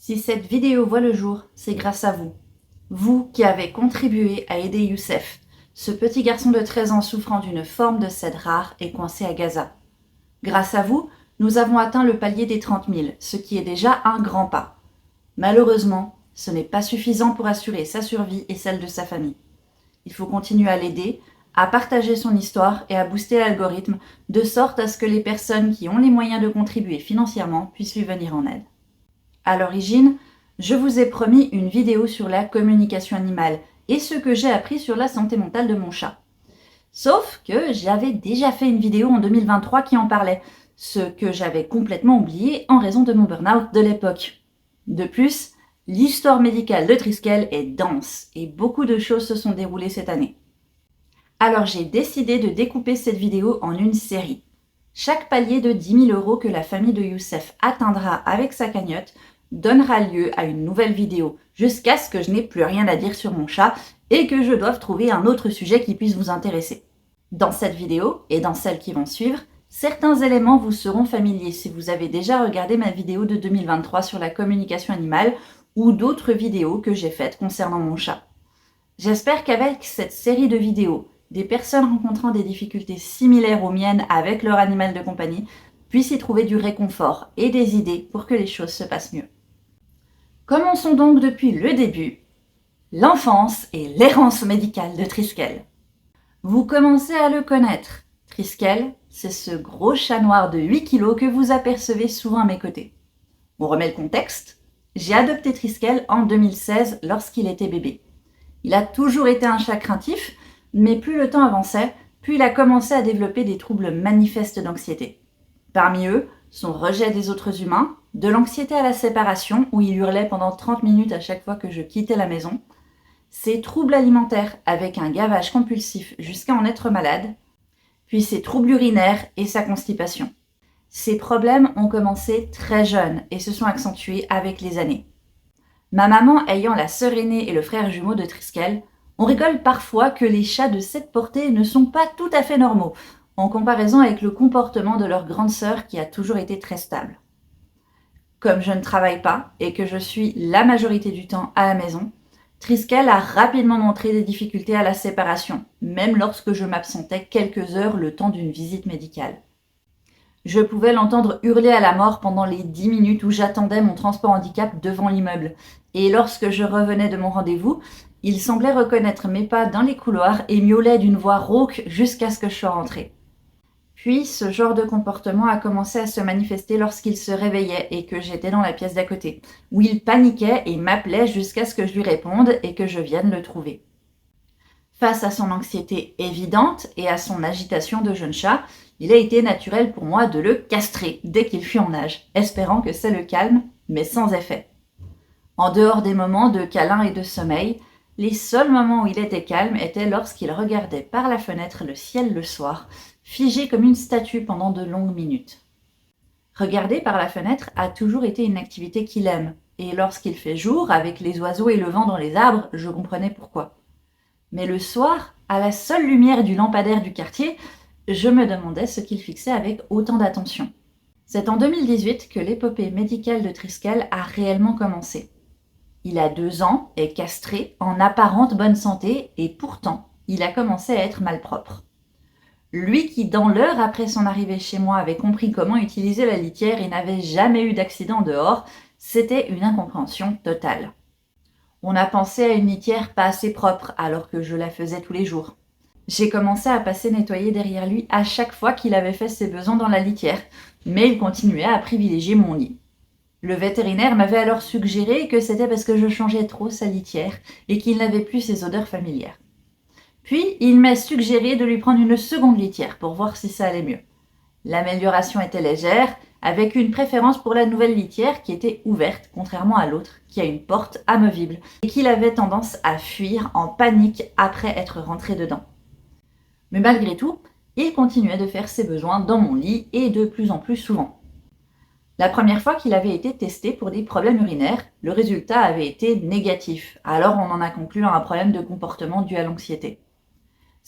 Si cette vidéo voit le jour, c'est grâce à vous. Vous qui avez contribué à aider Youssef, ce petit garçon de 13 ans souffrant d'une forme de sida rare et coincé à Gaza. Grâce à vous, nous avons atteint le palier des 30 000, ce qui est déjà un grand pas. Malheureusement, ce n'est pas suffisant pour assurer sa survie et celle de sa famille. Il faut continuer à l'aider, à partager son histoire et à booster l'algorithme, de sorte à ce que les personnes qui ont les moyens de contribuer financièrement puissent lui venir en aide. À l'origine, je vous ai promis une vidéo sur la communication animale et ce que j'ai appris sur la santé mentale de mon chat. Sauf que j'avais déjà fait une vidéo en 2023 qui en parlait, ce que j'avais complètement oublié en raison de mon burn-out de l'époque. De plus, l'histoire médicale de Triskel est dense et beaucoup de choses se sont déroulées cette année. Alors j'ai décidé de découper cette vidéo en une série. Chaque palier de 10 000 € que la famille de Youssef atteindra avec sa cagnotte donnera lieu à une nouvelle vidéo jusqu'à ce que je n'ai plus rien à dire sur mon chat et que je doive trouver un autre sujet qui puisse vous intéresser. Dans cette vidéo et dans celles qui vont suivre, certains éléments vous seront familiers si vous avez déjà regardé ma vidéo de 2023 sur la communication animale ou d'autres vidéos que j'ai faites concernant mon chat. J'espère qu'avec cette série de vidéos, des personnes rencontrant des difficultés similaires aux miennes avec leur animal de compagnie puissent y trouver du réconfort et des idées pour que les choses se passent mieux. Commençons donc depuis le début, l'enfance et l'errance médicale de Triskel. Vous commencez à le connaître. Triskel, c'est ce gros chat noir de 8 kg que vous apercevez souvent à mes côtés. On remet le contexte. J'ai adopté Triskel en 2016 lorsqu'il était bébé. Il a toujours été un chat craintif, mais plus le temps avançait, plus il a commencé à développer des troubles manifestes d'anxiété. Parmi eux, son rejet des autres humains, de l'anxiété à la séparation, où il hurlait pendant 30 minutes à chaque fois que je quittais la maison, ses troubles alimentaires avec un gavage compulsif jusqu'à en être malade, puis ses troubles urinaires et sa constipation. Ces problèmes ont commencé très jeunes et se sont accentués avec les années. Ma maman ayant la sœur aînée et le frère jumeau de Triskel, on rigole parfois que les chats de cette portée ne sont pas tout à fait normaux, en comparaison avec le comportement de leur grande sœur qui a toujours été très stable. Comme je ne travaille pas et que je suis la majorité du temps à la maison, Triskel a rapidement montré des difficultés à la séparation, même lorsque je m'absentais quelques heures le temps d'une visite médicale. Je pouvais l'entendre hurler à la mort pendant les 10 minutes où j'attendais mon transport handicap devant l'immeuble, et lorsque je revenais de mon rendez-vous, il semblait reconnaître mes pas dans les couloirs et miaulait d'une voix rauque jusqu'à ce que je sois rentrée. Puis, ce genre de comportement a commencé à se manifester lorsqu'il se réveillait et que j'étais dans la pièce d'à côté, où il paniquait et m'appelait jusqu'à ce que je lui réponde et que je vienne le trouver. Face à son anxiété évidente et à son agitation de jeune chat, il a été naturel pour moi de le castrer dès qu'il fut en âge, espérant que ça le calme, mais sans effet. En dehors des moments de câlin et de sommeil, les seuls moments où il était calme étaient lorsqu'il regardait par la fenêtre le ciel le soir, figé comme une statue pendant de longues minutes. Regarder par la fenêtre a toujours été une activité qu'il aime, et lorsqu'il fait jour, avec les oiseaux et le vent dans les arbres, je comprenais pourquoi. Mais le soir, à la seule lumière du lampadaire du quartier, je me demandais ce qu'il fixait avec autant d'attention. C'est en 2018 que l'épopée médicale de Triskel a réellement commencé. Il a 2 ans, est castré, en apparente bonne santé, et pourtant, il a commencé à être malpropre. Lui qui, dans l'heure après son arrivée chez moi, avait compris comment utiliser la litière et n'avait jamais eu d'accident dehors, c'était une incompréhension totale. On a pensé à une litière pas assez propre, alors que je la faisais tous les jours. J'ai commencé à passer nettoyer derrière lui à chaque fois qu'il avait fait ses besoins dans la litière, mais il continuait à privilégier mon lit. Le vétérinaire m'avait alors suggéré que c'était parce que je changeais trop sa litière et qu'il n'avait plus ses odeurs familières. Puis, il m'a suggéré de lui prendre une seconde litière pour voir si ça allait mieux. L'amélioration était légère, avec une préférence pour la nouvelle litière qui était ouverte, contrairement à l'autre, qui a une porte amovible, et qu'il avait tendance à fuir en panique après être rentré dedans. Mais malgré tout, il continuait de faire ses besoins dans mon lit et de plus en plus souvent. La première fois qu'il avait été testé pour des problèmes urinaires, le résultat avait été négatif, alors on en a conclu un problème de comportement dû à l'anxiété.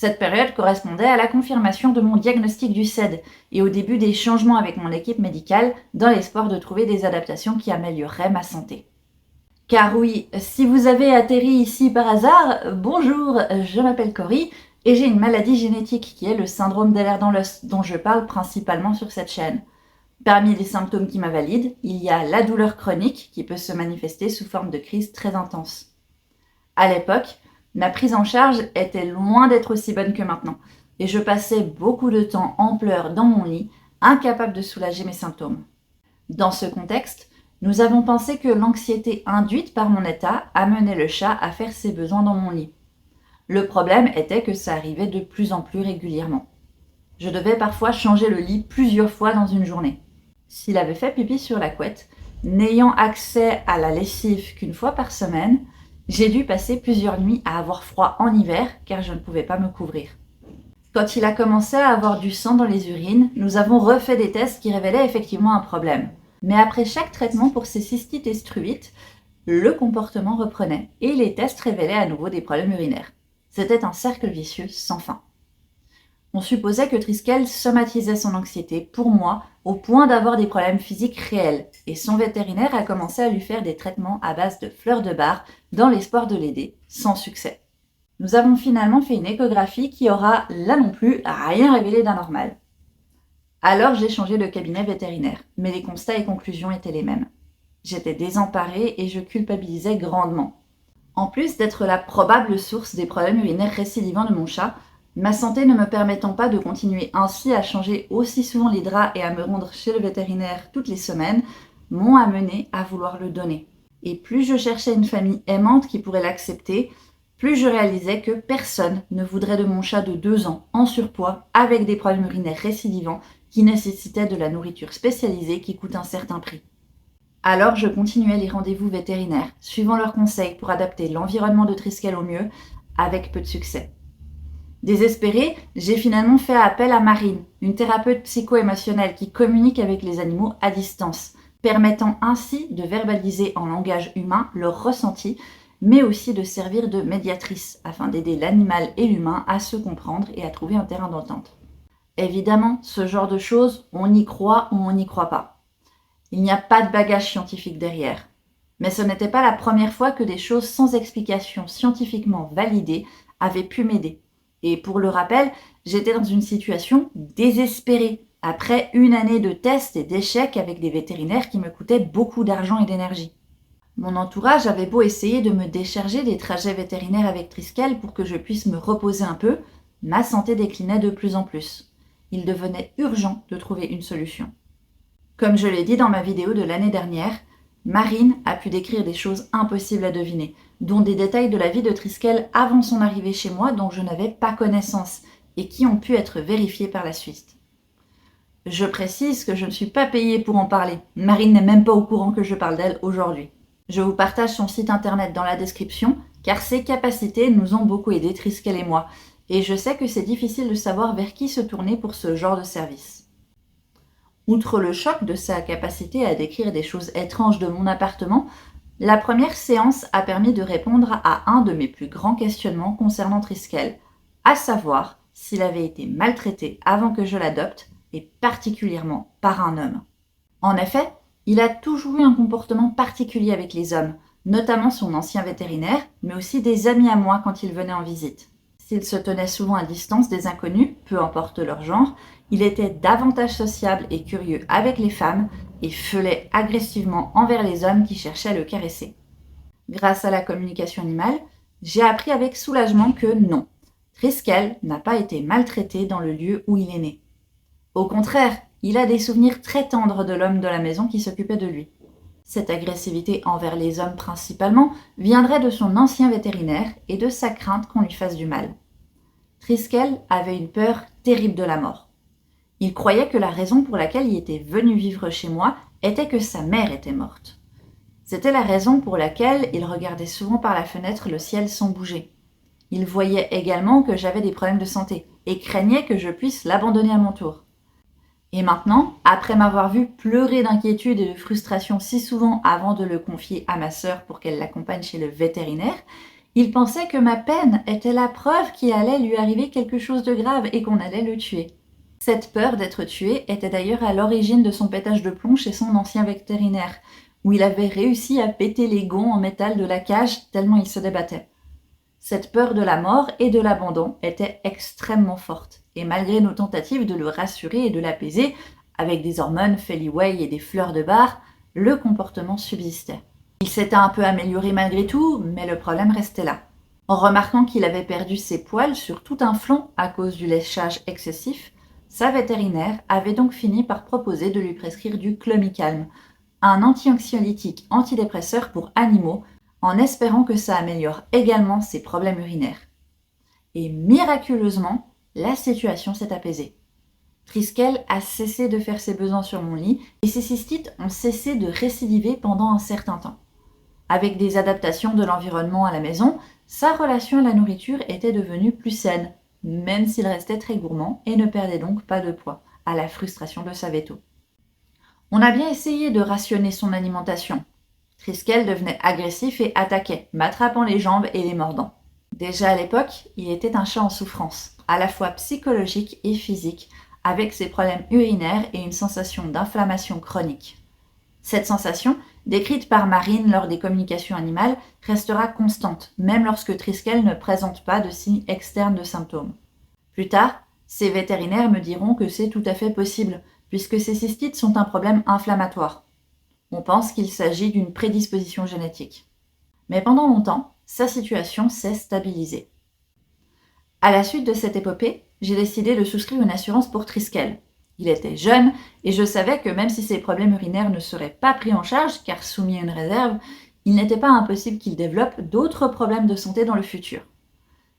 Cette période correspondait à la confirmation de mon diagnostic du SED et au début des changements avec mon équipe médicale dans l'espoir de trouver des adaptations qui amélioreraient ma santé. Car oui, si vous avez atterri ici par hasard, bonjour, je m'appelle Cory et j'ai une maladie génétique qui est le syndrome d'Ehlers dans l'os, dont je parle principalement sur cette chaîne. Parmi les symptômes qui m'invalident, il y a la douleur chronique qui peut se manifester sous forme de crise très intense. À l'époque, ma prise en charge était loin d'être aussi bonne que maintenant et je passais beaucoup de temps en pleurs dans mon lit, incapable de soulager mes symptômes. Dans ce contexte, nous avons pensé que l'anxiété induite par mon état amenait le chat à faire ses besoins dans mon lit. Le problème était que ça arrivait de plus en plus régulièrement. Je devais parfois changer le lit plusieurs fois dans une journée. S'il avait fait pipi sur la couette, n'ayant accès à la lessive qu'une fois par semaine, j'ai dû passer plusieurs nuits à avoir froid en hiver car je ne pouvais pas me couvrir. Quand il a commencé à avoir du sang dans les urines, nous avons refait des tests qui révélaient effectivement un problème. Mais après chaque traitement pour ces cystites et struites, le comportement reprenait et les tests révélaient à nouveau des problèmes urinaires. C'était un cercle vicieux sans fin. On supposait que Triskel somatisait son anxiété pour moi au point d'avoir des problèmes physiques réels et son vétérinaire a commencé à lui faire des traitements à base de fleurs de bar dans l'espoir de l'aider, sans succès. Nous avons finalement fait une échographie qui aura, là non plus, rien révélé d'anormal. Alors j'ai changé de cabinet vétérinaire, mais les constats et conclusions étaient les mêmes. J'étais désemparée et je culpabilisais grandement. En plus d'être la probable source des problèmes urinaires récidivants de mon chat, ma santé ne me permettant pas de continuer ainsi à changer aussi souvent les draps et à me rendre chez le vétérinaire toutes les semaines, m'ont amené à vouloir le donner. Et plus je cherchais une famille aimante qui pourrait l'accepter, plus je réalisais que personne ne voudrait de mon chat de 2 ans en surpoids avec des problèmes urinaires récidivants qui nécessitaient de la nourriture spécialisée qui coûte un certain prix. Alors je continuais les rendez-vous vétérinaires, suivant leurs conseils pour adapter l'environnement de Triskel au mieux, avec peu de succès. Désespérée, j'ai finalement fait appel à Marine, une thérapeute psycho-émotionnelle qui communique avec les animaux à distance, permettant ainsi de verbaliser en langage humain leurs ressentis, mais aussi de servir de médiatrice afin d'aider l'animal et l'humain à se comprendre et à trouver un terrain d'entente. Évidemment, ce genre de choses, on y croit ou on n'y croit pas. Il n'y a pas de bagage scientifique derrière. Mais ce n'était pas la première fois que des choses sans explication scientifiquement validée avaient pu m'aider. Et pour le rappel, j'étais dans une situation désespérée, après une année de tests et d'échecs avec des vétérinaires qui me coûtaient beaucoup d'argent et d'énergie. Mon entourage avait beau essayer de me décharger des trajets vétérinaires avec Triskel pour que je puisse me reposer un peu, ma santé déclinait de plus en plus. Il devenait urgent de trouver une solution. Comme je l'ai dit dans ma vidéo de l'année dernière, Marine a pu décrire des choses impossibles à deviner, dont des détails de la vie de Triskel avant son arrivée chez moi dont je n'avais pas connaissance et qui ont pu être vérifiés par la suite. Je précise que je ne suis pas payée pour en parler. Marine n'est même pas au courant que je parle d'elle aujourd'hui. Je vous partage son site internet dans la description car ses capacités nous ont beaucoup aidé, Triskel et moi, et je sais que c'est difficile de savoir vers qui se tourner pour ce genre de service. Outre le choc de sa capacité à décrire des choses étranges de mon appartement, la première séance a permis de répondre à un de mes plus grands questionnements concernant Triskel, à savoir s'il avait été maltraité avant que je l'adopte, et particulièrement par un homme. En effet, il a toujours eu un comportement particulier avec les hommes, notamment son ancien vétérinaire, mais aussi des amis à moi quand il venait en visite. S'il se tenait souvent à distance des inconnus, peu importe leur genre, il était davantage sociable et curieux avec les femmes et feulait agressivement envers les hommes qui cherchaient à le caresser. Grâce à la communication animale, j'ai appris avec soulagement que non, Triskel n'a pas été maltraité dans le lieu où il est né. Au contraire, il a des souvenirs très tendres de l'homme de la maison qui s'occupait de lui. Cette agressivité envers les hommes principalement viendrait de son ancien vétérinaire et de sa crainte qu'on lui fasse du mal. Triskel avait une peur terrible de la mort. Il croyait que la raison pour laquelle il était venu vivre chez moi était que sa mère était morte. C'était la raison pour laquelle il regardait souvent par la fenêtre le ciel sans bouger. Il voyait également que j'avais des problèmes de santé et craignait que je puisse l'abandonner à mon tour. Et maintenant, après m'avoir vu pleurer d'inquiétude et de frustration si souvent avant de le confier à ma sœur pour qu'elle l'accompagne chez le vétérinaire, il pensait que ma peine était la preuve qu'il allait lui arriver quelque chose de grave et qu'on allait le tuer. Cette peur d'être tué était d'ailleurs à l'origine de son pétage de plomb chez son ancien vétérinaire, où il avait réussi à péter les gonds en métal de la cage tellement il se débattait. Cette peur de la mort et de l'abandon était extrêmement forte, et malgré nos tentatives de le rassurer et de l'apaiser, avec des hormones, Feliway et des fleurs de bar, le comportement subsistait. Il s'était un peu amélioré malgré tout, mais le problème restait là. En remarquant qu'il avait perdu ses poils sur tout un flanc à cause du léchage excessif, sa vétérinaire avait donc fini par proposer de lui prescrire du Clomicalm, un anti-anxiolytique antidépresseur pour animaux, en espérant que ça améliore également ses problèmes urinaires. Et miraculeusement, la situation s'est apaisée. Triskel a cessé de faire ses besoins sur mon lit et ses cystites ont cessé de récidiver pendant un certain temps. Avec des adaptations de l'environnement à la maison, sa relation à la nourriture était devenue plus saine, même s'il restait très gourmand et ne perdait donc pas de poids, à la frustration de sa veto. On a bien essayé de rationner son alimentation. Triskel devenait agressif et attaquait, m'attrapant les jambes et les mordant. Déjà à l'époque, il était un chat en souffrance, à la fois psychologique et physique, avec ses problèmes urinaires et une sensation d'inflammation chronique. Cette sensation, décrite par Marine lors des communications animales, restera constante, même lorsque Triskel ne présente pas de signes externes de symptômes. Plus tard, ces vétérinaires me diront que c'est tout à fait possible, puisque ces cystites sont un problème inflammatoire. On pense qu'il s'agit d'une prédisposition génétique. Mais pendant longtemps, sa situation s'est stabilisée. À la suite de cette épopée, j'ai décidé de souscrire une assurance pour Triskel. Il était jeune et je savais que même si ses problèmes urinaires ne seraient pas pris en charge, car soumis à une réserve, il n'était pas impossible qu'il développe d'autres problèmes de santé dans le futur.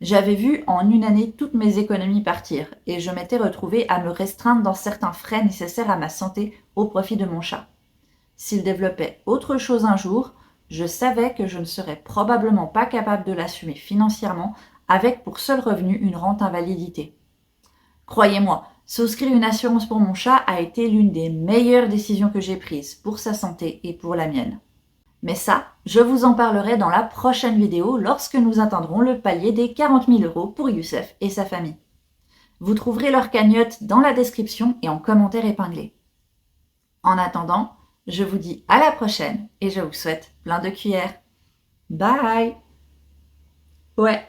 J'avais vu en une année toutes mes économies partir et je m'étais retrouvée à me restreindre dans certains frais nécessaires à ma santé au profit de mon chat. S'il développait autre chose un jour, je savais que je ne serais probablement pas capable de l'assumer financièrement avec pour seul revenu une rente invalidité. Croyez-moi, souscrire une assurance pour mon chat a été l'une des meilleures décisions que j'ai prises pour sa santé et pour la mienne. Mais ça, je vous en parlerai dans la prochaine vidéo lorsque nous atteindrons le palier des 40 000 € pour Youssef et sa famille. Vous trouverez leur cagnotte dans la description et en commentaire épinglé. En attendant, je vous dis à la prochaine et je vous souhaite plein de cuillères. Bye! Ouais.